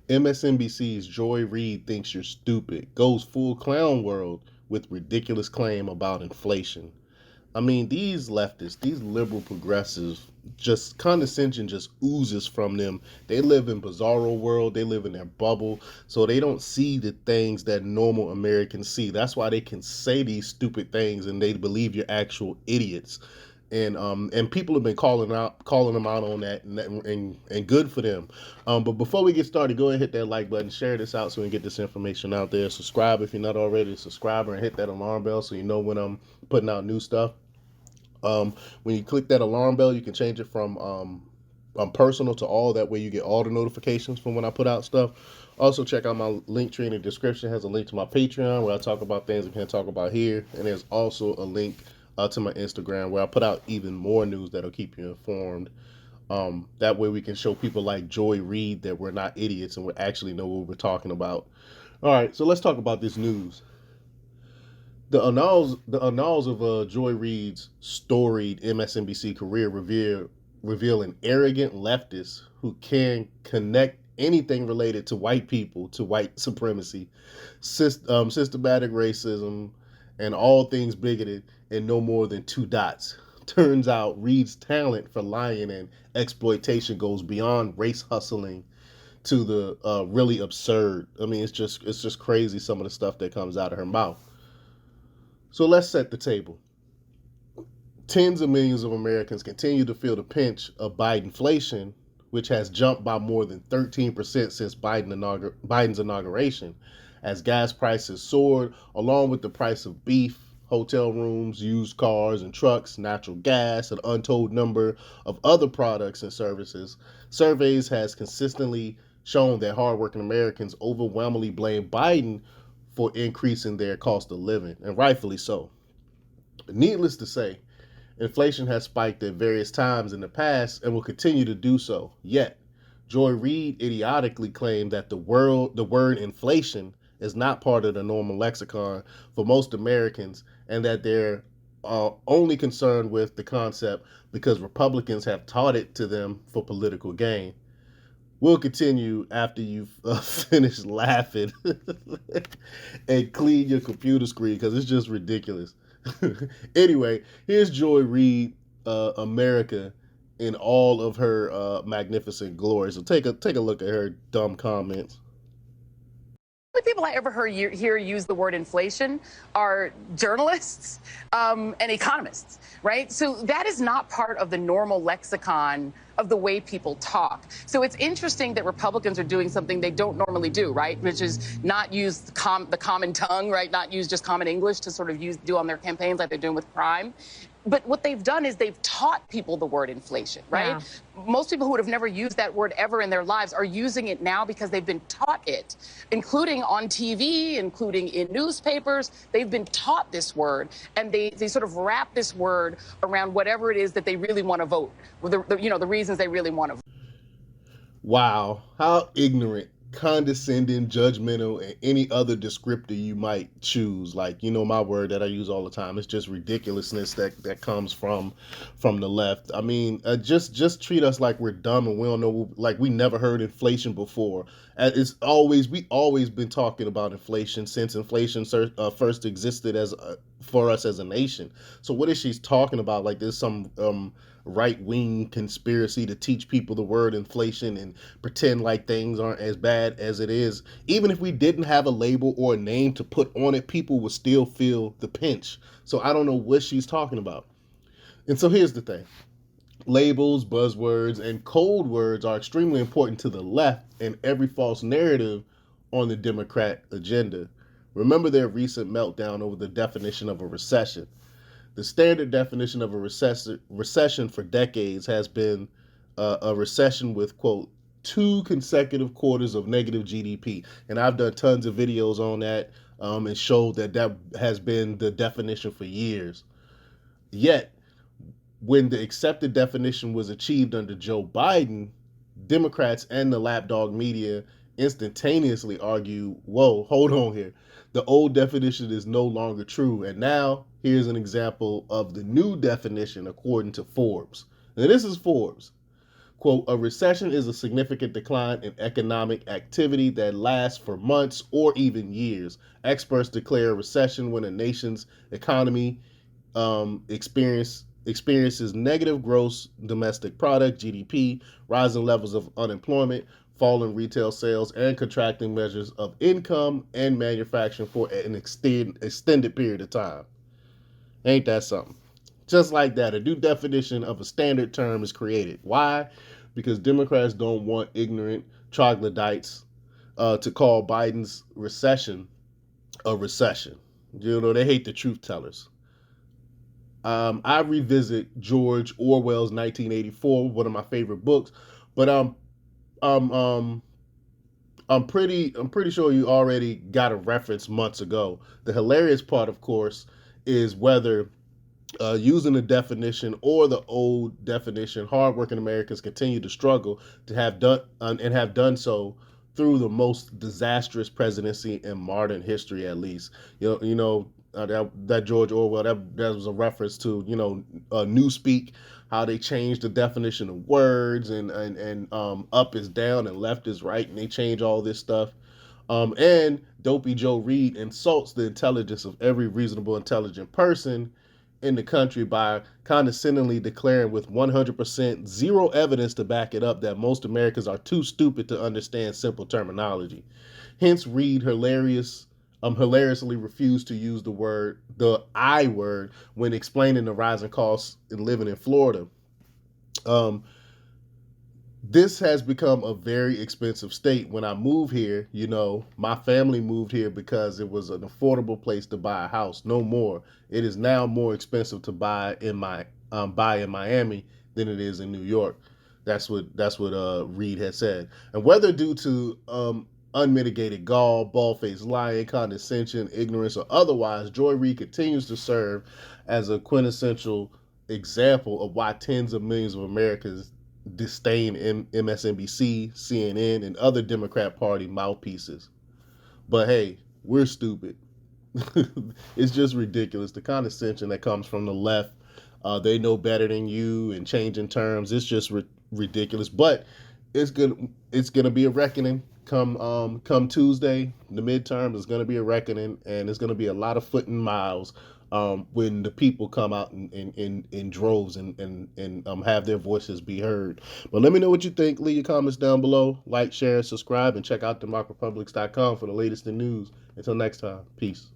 MSNBC's Joy Reid thinks you're stupid, goes full clown world with ridiculous claim about inflation. I mean, these leftists, these liberal progressives, just condescension just oozes from them. They live in bizarro world. They live in their bubble, so they don't see the things that normal Americans see. That's why they can say these stupid things and they believe you're actual idiots. And people have been calling them out on that, and good for them. But before we get started, go ahead and hit that like button, share this out so we can get this information out there. Subscribe if you're not already a subscriber, and hit that alarm bell so you know when I'm putting out new stuff. When you click that alarm bell, you can change it from personal to all. That way, you get all the notifications from when I put out stuff. Also, check out my link tree in the description. It has a link to my Patreon where I talk about things I can't talk about here, and there's also a link to my Instagram where I put out even more news that'll keep you informed. That way, we can show people like Joy Reid that we're not idiots and we actually know what we're talking about. All right, so let's talk about this news. The annals of Joy Reid's storied MSNBC career reveal an arrogant leftist who can connect anything related to white people to white supremacy, systematic racism, and all things bigoted in no more than two dots. Turns out Reid's talent for lying and exploitation goes beyond race hustling to the really absurd. I mean, it's just crazy some of the stuff that comes out of her mouth. So let's set the table. Tens of millions of Americans continue to feel the pinch of Bidenflation, which has jumped by more than 13% since Biden's inauguration, as gas prices soared, along with the price of beef, hotel rooms, used cars and trucks, natural gas, an untold number of other products and services. Surveys has consistently shown that hardworking Americans overwhelmingly blame Biden for increasing their cost of living, and rightfully so. Needless to say, inflation has spiked at various times in the past and will continue to do so. Yet, Joy Reid idiotically claimed that the word inflation is not part of the normal lexicon for most Americans, and that they're only concerned with the concept because Republicans have taught it to them for political gain. We'll continue after you've finished laughing and clean your computer screen because it's just ridiculous. Anyway, here's Joy Reid, America, in all of her magnificent glory. So take a look at her dumb comments. The people I ever hear use the word inflation are journalists and economists, right? So that is not part of the normal lexicon of the way people talk. So it's interesting that Republicans are doing something they don't normally do, right? Which is not use the common tongue, right? Not use just common English to sort of do on their campaigns like they're doing with crime. But what they've done is they've taught people the word inflation, right? Yeah. Most people who would have never used that word ever in their lives are using it now because they've been taught it, including on TV, including in newspapers. They've been taught this word, and they sort of wrap this word around whatever it is that they really want to vote, the reasons they really want to vote. Wow, how ignorant, condescending, judgmental, and any other descriptor you might choose. Like, my word that I use all the time. It's just ridiculously that comes from the left. I mean, just treat us like we're dumb and we don't know, like we never heard inflation before. We always been talking about inflation since inflation first existed as for us as a nation. So what is she talking about? Like there's some right-wing conspiracy to teach people the word inflation and pretend like things aren't as bad as it is. Even if we didn't have a label or a name to put on it, people would still feel the pinch. So I don't know what she's talking about. And so here's the thing. Labels, buzzwords, and code words are extremely important to the left and every false narrative on the Democrat agenda. Remember their recent meltdown over the definition of a recession. The standard definition of a recession for decades has been a recession with, quote, 2 consecutive quarters of negative GDP. And I've done tons of videos on that and showed that has been the definition for years. Yet, when the accepted definition was achieved under Joe Biden, Democrats and the lapdog media instantaneously argue, whoa, hold on here. The old definition is no longer true. And now here's an example of the new definition according to Forbes. Now this is Forbes. Quote, a recession is a significant decline in economic activity that lasts for months or even years. Experts declare a recession when a nation's economy experiences negative gross domestic product (GDP), rising levels of unemployment, falling retail sales, and contracting measures of income and manufacturing for an extended period of time. Ain't that something? Just like that, a new definition of a standard term is created. Why? Because Democrats don't want ignorant troglodytes to call Biden's recession a recession. You know, they hate the truth tellers. I revisit George Orwell's 1984, one of my favorite books, but um, um, I'm pretty sure you already got a reference months ago. The hilarious part, of course, is whether using the definition or the old definition, hardworking Americans continue to struggle to have done and have done so through the most disastrous presidency in modern history, at least. That George Orwell, that was a reference to Newspeak, how they changed the definition of words, and up is down and left is right, and they change all this stuff. And Dopey Joe Reid insults the intelligence of every reasonable, intelligent person in the country by condescendingly declaring with 100% zero evidence to back it up that most Americans are too stupid to understand simple terminology. Hence, Reid hilariously refused to use the I word, when explaining the rising costs in living in Florida. Um, this has become a very expensive state. When I moved here, my family moved here because it was an affordable place to buy a house. No more. It is now more expensive to buy in Miami than it is in New York. That's what Reid had said. And whether due to unmitigated gall, bald-faced lying, condescension, ignorance, or otherwise, Joy Reid continues to serve as a quintessential example of why tens of millions of Americans disdain MSNBC, CNN, and other Democrat Party mouthpieces. But hey, we're stupid. It's just ridiculous. The condescension that comes from the left, they know better than you, and changing terms. It's just ridiculous. But it's gonna be a reckoning come Tuesday. The midterm is gonna be a reckoning, and it's gonna be a lot of foot and miles when the people come out in droves and have their voices be heard. But let me know what you think. Leave your comments down below. Like, share, and subscribe, and check out democrepublics.com for the latest in news. Until next time, peace.